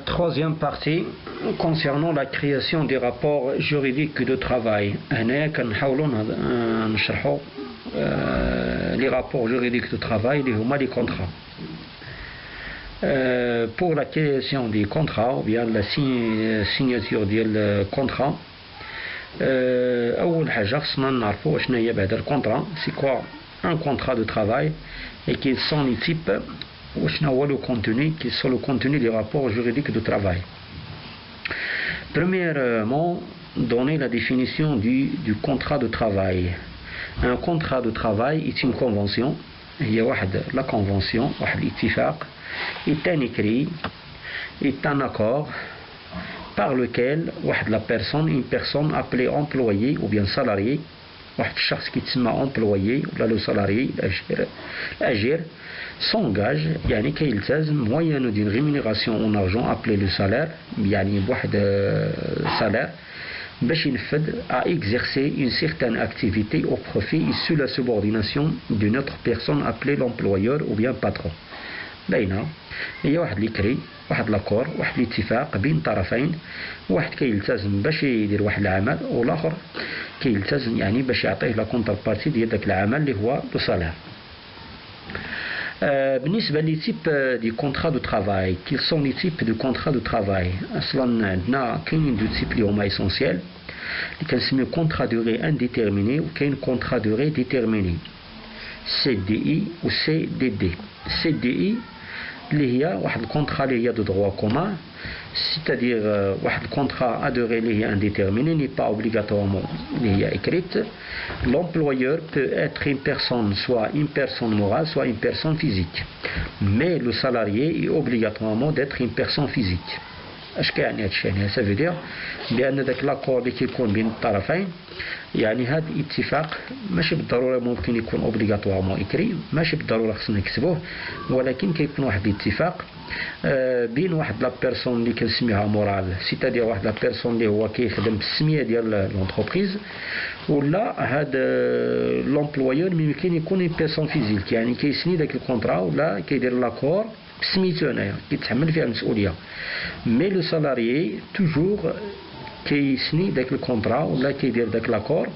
Troisième partie concernant la création des rapports juridiques de travail. Les rapports juridiques de travail, les contrats. Pour la création des contrats ou bien la signature des contrats, أول حاجة خصنا نعرفوا شنو هي بعد الكونترا. C'est quoi un contrat de travail et quels sont les types ou شنو هو le contenu, quels sont le contenu des rapports juridiques de travail. Premièrement, donner la définition du contrat de travail. Un contrat de travail est une convention. هي la convention, l'ittifaq, est un écrit, est un accord par lequel une personne appelée employé ou bien salarié, الشخص qui تسمى employé ou le salarié, l'agir, s'engage يعني كيلتزم moyenne d'une rémunération en argent appelée le salaire, يعني بواحد salaire باش ينفذ à exercer une certaine activité au profit et sous la subordination d'une autre personne appelée l'employeur ou bien patron. باينة هي واحد ليكري، واحد لاكور، واحد الاتفاق بين طرفين، واحد كيلتزم باش يدير واحد العمل والاخر كيلتزم يعني باش يعطيه لا كونتر بارتي ديال داك العمل اللي هو لو سالير. بالنسبة لي تيب دي كونترا دو ترافاي، كيل سون لي تيب دو كونترا دو ترافاي؟ اصلا عندنا كاينين دو تيب اللي هما اسونسيال اللي كنسميو كونترا دوري انديتيرميني وكاين كونترا دوري ديتيرميني، سي دي اي و سي دي دي. سي دي اي اللي هي واحد الكونترا اللي هي دو دروا كومان، c'est-à-dire واحد الكونترا ادوري اللي هي انديتيرميني ني با اوبليغاتوارمون اللي هي écrite. L'employeur peut être une personne, soit une personne morale, soit une personne physique, mais le salarié est obligatoirement d'être une personne physique. اش كيعني هادشي؟ يعني ça veut dire بان داك لاكور اللي كيكون بين الطرفين يعني هاد الاتفاق ماشي بالضروره ممكن يكون اوبليغاتوارمون اكري، ماشي بالضروره خصنا نكتبوه، ولكن كيكون واحد الاتفاق بين واحد لا بيرسون اللي كنسميها مورال، سيتادير واحد لا بيرسون اللي هو كيخدم بالسميه ديال لونتربريز، ولا هاد لومبلويور ممكن يكون اون بيرسون فيزيك يعني كيسني داك الكونترا ولا كيدير لاكور بسميتو هنايا كيتحمل فيها المسؤوليه. مي لو سالاريي توجور كيسني داك الكونترا ولا كيدير داك لاكور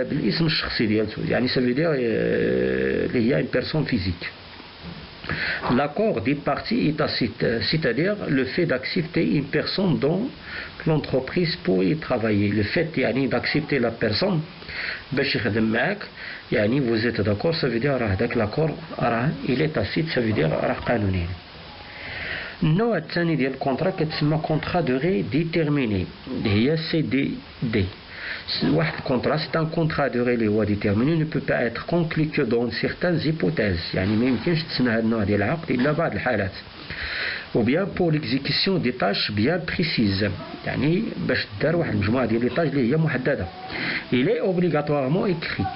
بالاسم الشخصي ديالته، يعني سافيدير اللي هي اون بيرسون فيزيك. L'accord des parties est tacite, c'est-à-dire le fait d'accepter une personne dont l'entreprise pour y travailler. Le fait d'accepter la personne باش يخدم معاك يعني vous êtes d'accord, ça veut dire راه داك l'accord راه il est tacite, ça veut dire راه قانوني. النوع الثاني ديال الكونترا كتسمى كونترا دوري ديتيرميني اللي هي سي دي دي. واحد الكونترا سي ان كونترا دوري اللي هو ديتيرميني ne peut pas être conclu que dans certaines hypothèses، يعني ما يمكنش تسنى هذا النوع ديال العقد الا بعض الحالات، ou bien pour l'exécution des tâches bien précises، يعني باش دار واحد المجموعه ديال لي طاج اللي هي محدده. il est obligatoirement écrit،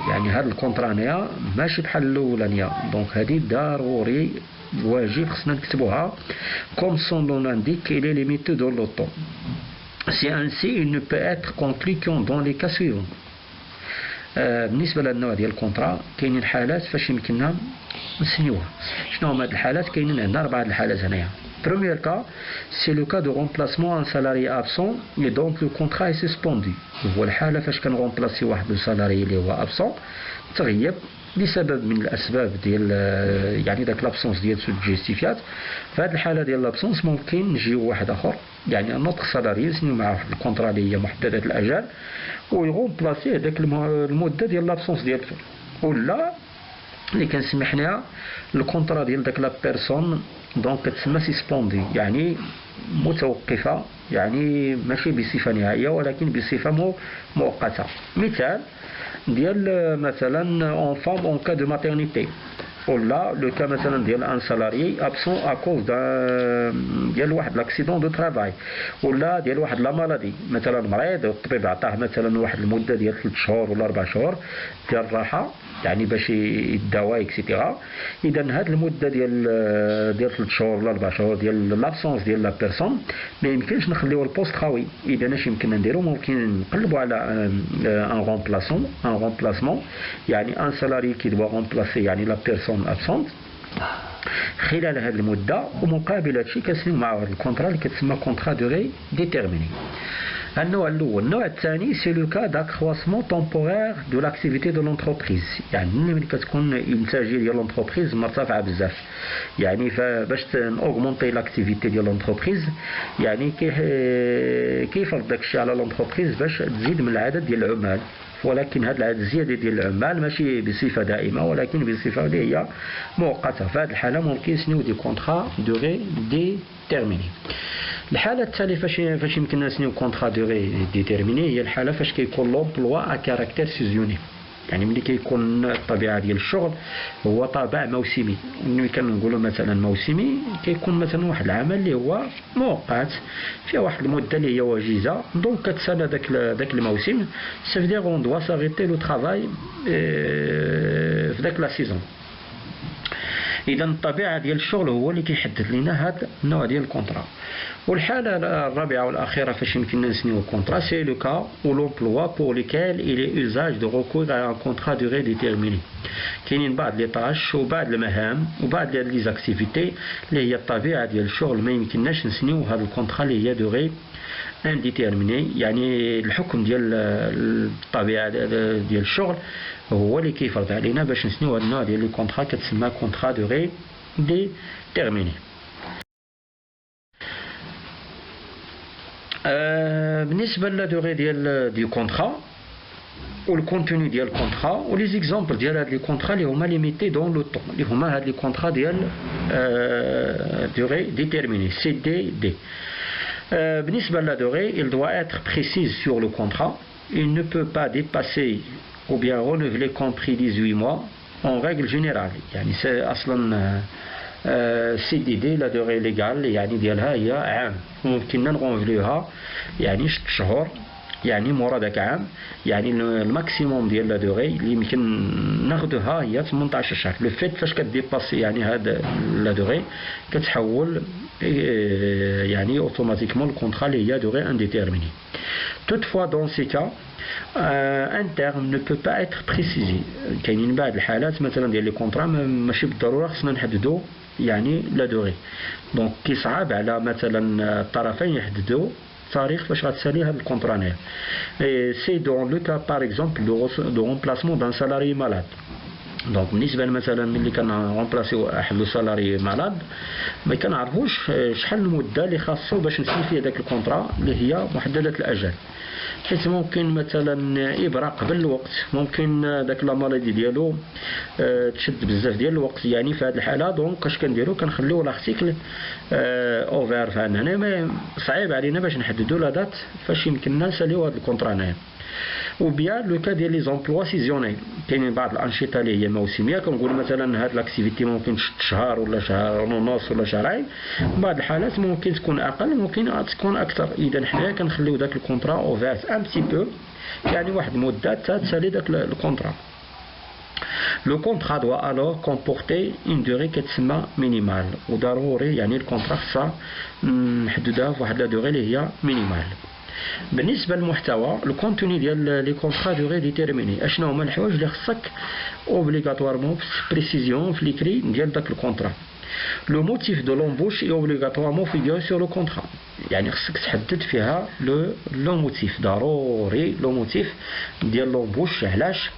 يعني هذا الكونترا هنايا ماشي بحال الاولانيه، دونك هذه ضروري واجب خصنا نكتبوها comme son nom l'indique il est limité dans le temps. C'est ainsi il ne peut être conclu que dans les cas suivants. بالنسبه للنوع ديال الكونترا كاينين حالات فاش يمكننا نسنيوها. شنو هما هاد الحالات؟ كاينين عندنا 4 الحالات هنايا. Premier cas, c'est le cas de remplacement un salarié absent et donc le contrat est suspendu. هو الحالة فاش كنغومبلاسي واحد السالاري اللي هو absent تغيب لسبب من الاسباب ديال يعني داك لابسونس ديال سو جيستيفيات. في هذه الحالة ديال لابسونس ممكن نجيو واحد اخر يعني نوتر سالاري نسنيو معاه واحد الكونترا اللي هي محددة الاجال ويغومبلاسي هذاك المدة ديال لابسونس ديالته، ولا اللي كنسمي حنايا الكونترا ديال داك لا بيرسون دونك كتسمى سيسبوندي يعني متوقفة، يعني ماشي بصفة نهائية ولكن بصفة مؤقتة. مثال ديال مثلا اون فام اون كا دو ماتيرنيتي، ولا لو كا مثلا ديال ان سالاري ابسون ا كوز ديال واحد لاكسيدون دو ترافاي، ولا ديال واحد لا مالادي، مثلا مريض الطبيب عطاه مثلا واحد المده ديال 3 شهور ولا 4 شهور ديال الراحه يعني باش يداوى اكسيتيرا. اذا هاد المده ديال 3 شهور ولا 4 شهور ديال لابسونس ديال لا بيرسون ما يمكنش نخليو البوست خاوي. اذا اش يمكننا نديرو؟ ممكن نقلبوا على ان رومبلاسمون يعني ان سالاري كي دوا رومبلاسي يعني لا بيرسون absente خلال هذه المدة، ومقابل هادشي كنسميو مع واحد الكونترا اللي كتسمى كونترا دوغي ديتيرميني. النوع الأول. النوع الثاني سي لو كا داكرواسمون تومبورير دو لاكتيفيتي دو لونتربريز. يعني ملي كتكون الانتاجيه ديال لونتربريز مرتفعه بزاف، يعني فباش نوغمونتي لاكتيفيتي ديال لونتربريز يعني كيفرض داكشي على لونتربريز باش تزيد من العدد ديال العمال، ولكن هذا الزياده ديال العمال ماشي بصفه دائمه ولكن بصفه اللي هي مؤقته. في هذه الحاله ممكن يسنيو دي كونترا دوغي ديتيرميني. الحالة الثانية فاش يمكن نسنيو كونترا دوغي ديتيرميني هي الحالة فاش كيكون لومبلوا ا كاركتير سيزيوني. يعني ملي كيكون الطبيعة ديال الشغل هو طابع موسمي. ملي كنقولوا مثلا موسمي كيكون مثلا واحد العمل اللي هو مؤقت فيه واحد المدة اللي هي وجيزة، دونك كتسالى داك الموسم سافدير اون دوا ساريتي لو ترافاي في داك لا سيزون. إذا الطبيعة ديال الشغل هو اللي كيحدد لنا هذا النوع ديال الكونترا. والحالة الرابعة والأخيرة فاش يمكن نسنيو الكونترا سي لو كا أو لومبلوا بور ليكال إلي أوزاج دو ريكور على ان كونترا دوغي ديتيرميني. كاينين بعض لي طاش وبعض المهام وبعض لي زاكتيفيتي اللي هي الطبيعة ديال الشغل ما يمكنناش نسنيو هذا الكونترا اللي هي دوغي انديتيرميني. يعني الحكم ديال الطبيعة ديال الشغل هو اللي كيفرض علينا باش نسنيو هذا النوع ديال لي كونترا كتسمى كونترا دوغي ديتيرميني. بالنسبة لا دوغي ديال كونترا والكونتوني ديال الكونترا ولي زيكزامبل ديال هاد لي كونترا اللي هما ليميتي دون لو طون، اللي هما هاد لي كونترا ديال دوغي ديتيرميني سي دي. بالنسبة à la durée, il doit être précis sur le contrat. Il ne peut pas dépasser ou bien renouveler compris 18 mois en règle générale. يعني أصلا CDD la durée légale يعني ديالها هي عام، ممكن نغونفليوها يعني 6 شهور، يعني مورا داك عام. يعني الماكسيموم ديال لا دوغي اللي يمكن ناخذوها هي 18 شهر. لو فيت فاش كديباسي يعني هاد لا دوغي كتحول يعني اوتوماتيكمون الكونترا اللي هي دوغي انديتيرميني. Toutefois dans ces cas un terme ne peut pas être précisé. كاينين بعض الحالات مثلا ديال لي كونترا ماشي بالضروره خصنا نحددوا يعني لا دوغي، دونك كيصعب على مثلا الطرفين يحددوا تاريخ فاش غتسالي هاد الكونترا نير. سي دون لو كا باغ اكزومبل دو رومبلاسمون دان سالاري مالاد. دونك بالنسبه مثلا ملي كنرومبلاسيو واحد لو سالاري مالاد ما كنعرفوش شحال المده اللي خاصو باش نسمي فيها داك الكونترا اللي هي محدده الاجل، حيت ممكن مثلا يبرا قبل الوقت، ممكن داك لا مالادي ديالو تشد بزاف ديال الوقت. يعني في هذه الحاله دونك اش كنديرو كنخليو لارتيكل اوفر. فهنا ما صعيب علينا باش نحددوا لا دات فاش يمكننا نساليو هذا الكونترا نايم. وبيان لو كا ديال لي زومبلوا سيزيونيل، كاينين بعض الانشطه اللي هي موسميه كنقول مثلا هاد لاكتيفيتي ممكن 6 شهور ولا شهر ونص ولا شهرين، بعض الحالات ممكن تكون اقل ممكن تكون اكثر. اذا حنايا كنخليو داك الكونترا اوفيرت ان بتي بو، يعني واحد المده تسالي داك الكونترا. لو كونترا دوا الوغ كومبورتي اون دوغي كتسمى مينيمال، وضروري يعني الكونترا خصها نحددها فواحد لا دوغي اللي هي مينيمال. بالنسبه للمحتوى الكونتوني ديال لي كونترا دوغي ديتيرميني، اشنو هما الحوايج اللي خصك اوبليغاتوارمون بريسيزيون في ليكري ديال داك الكونترا. لو موتيف دو لومبوش اي اوبليغاتوارمون فيغور سور لو كونترا، يعني خصك تحدد فيها لو موتيف، ضروري لو موتيف ديال لومبوش علاش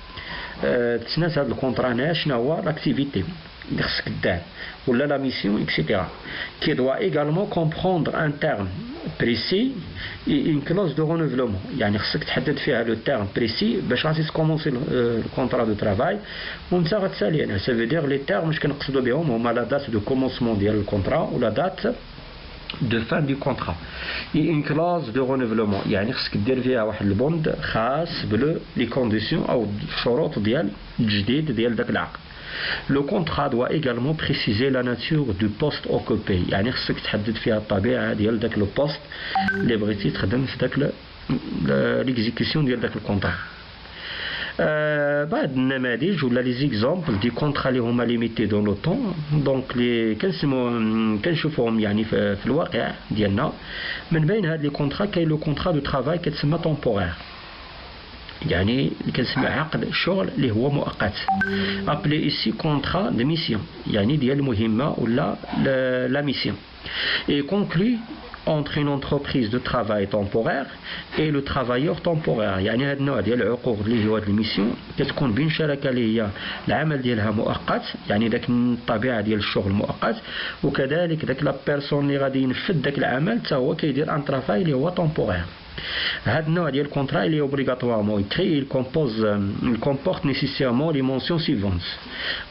تسنات هاد الكونترا هنا، شنو هو لاكتيفيتي اللي خصك دير ولا لا ميسيون اكسيتيرا. كي دوا ايغالمون كومبروندر ان تيرم بريسي اي اون كلوز دو رونوفلومون، يعني خصك تحدد فيها لو تيرم بريسي باش غادي تكومونسي الكونترا دو ترافاي وانت غتسالي. يعني سا فو دير لي تيرم اش كنقصدوا بهم هما لا دات دو كومونسمون ديال الكونترا ولا دات de fin du contrat et une clause de renouvellement. يعني خصك دير فيها واحد البوند خاص بلي كونديسيون او الشروط ديال التجديد ديال داك العقد. Le contrat doit également préciser la nature du poste occupé، يعني خصك تحدد فيها الطبيعة ديال داك لو بوست اللي بغيتي تخدم في داك ليكزيكسيون ديال داك الكونترا. بعض النماذج ولا لي زيكزامبل دي كونترا اللي هما ليميتي دون لو طون، دونك لي كنشوفوهم يعني في الواقع ديالنا. من بين هاد لي كونترا كاين لو كونترا دو ترافاي كتسمى تومبورير. يعني كنسمى عقد شغل اللي هو مؤقت. appelé ici contrat de mission يعني ديال المهمة ولا la mission et conclu entre une entreprise de travail temporaire et le travailleur temporaire. يعني هذا النوع ديال العقود اللي هو هذه الميسيون كتكون بين شركة اللي هي العمل ديالها مؤقت يعني داك الطبيعة ديال الشغل مؤقت وكذلك داك لا بيرسون اللي غادي ينفذ داك العمل حتى هو كيدير ان ترافاي اللي هو temporaire. هذا النوع ديال الكونترا اللي obligatoirement écrit il comporte nécessairement les mentions suivantes: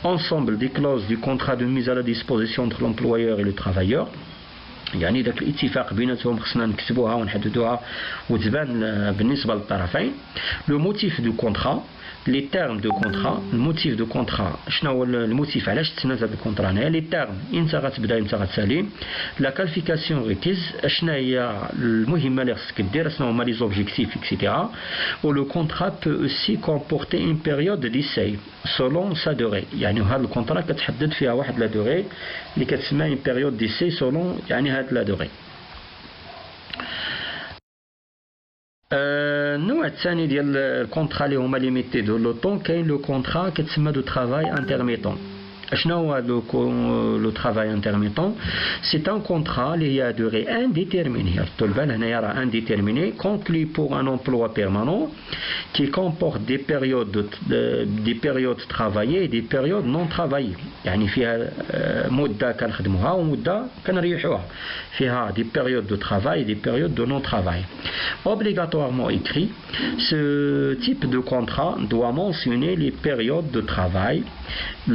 ensemble des clauses du contrat de mise à la disposition entre l'employeur et le travailleur. يعني ذاك الاتفاق بيناتهم خصنا نكتبوها ونحددوها وتبان بالنسبة للطرفين. لو موتيف دو كونترا لي تيرم دو كونترا. الموتيف دو كونترا شنو هو الموتيف علاش تسنى هذا الكونترا هنا. لي تيرم امتى غتبدا امتى غتسالي. لا كالفيكاسيون ريكيز شنو هي المهمة اللي خصك دير شنو هما لي زوبجيكتيف اكسيتيرا. و لو كونترا بو اوسي كومبورتي اون بيريود ديساي سولون سا دوغي يعني هذا الكونترا كتحدد فيها واحد لا دوغي اللي كتسمى اون بيريود ديساي سولون يعني هاد لا دوغي. النوع الثاني ديال الكونترا اللي هما ليميتي دو لو طون كاين لو كونترا كتسمى دو ترافاي انترميتون. شنو هو لو ترافاي انترميتون؟ سي ان كونترا اللي هي دوغي انديتيرميني. ردوا البال هنايا راه انديتيرميني كونكلي بور ان امبلوا بيرمانون كي كومبورت دي بيريود ترافايي دي بيريود نون ترافايي يعني فيها مده كنخدموها ومده كنريحوها. فيها دي بيريود دو ترافاي دي بيريود دو نون ترافاي. Obligatoirement écrit, ce type de contrat doit mentionner les périodes de travail,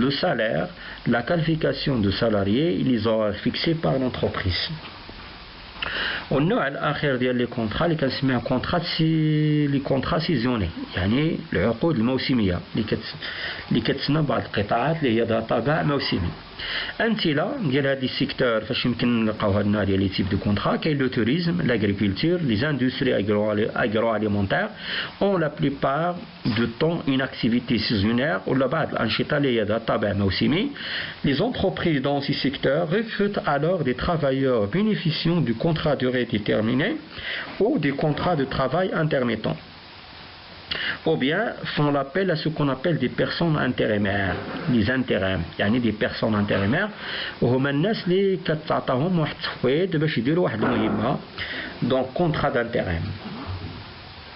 le salaire, la qualification de salarié et les horaires fixés par l'entreprise. والنوع الاخير ديال لي كونطرا اللي كنسميها لي كونطرا سيزوني يعني العقود الموسميه اللي كتسنى بعض القطاعات اللي هي ذات طابع موسمي. امثله ديال هذه السيكتور فاش يمكن نلقاو هذا النوع ديال لي تيب دو كونطرا كاين لو توريزم لاغريكولتور لي اندستري اغرو اليمونتير اون لا بليبار دو طون اون اكتيفيتي سيزونير ولا بعض الانشطه اللي هي ذات طابع موسمي. لي زونتربريز دون سي سيكتور recrutent alors des travailleurs bénéficiant du contrat de durée déterminée ou des contrats de travail intermittents. Ou bien font l'appel à ce qu'on appelle des personnes intérimaires, les intérims, يعني des personnes intérimaires وهما الناس اللي كتعطاهم واحد التفويض باش يديروا واحد المهمة. Donc contrat d'intérim.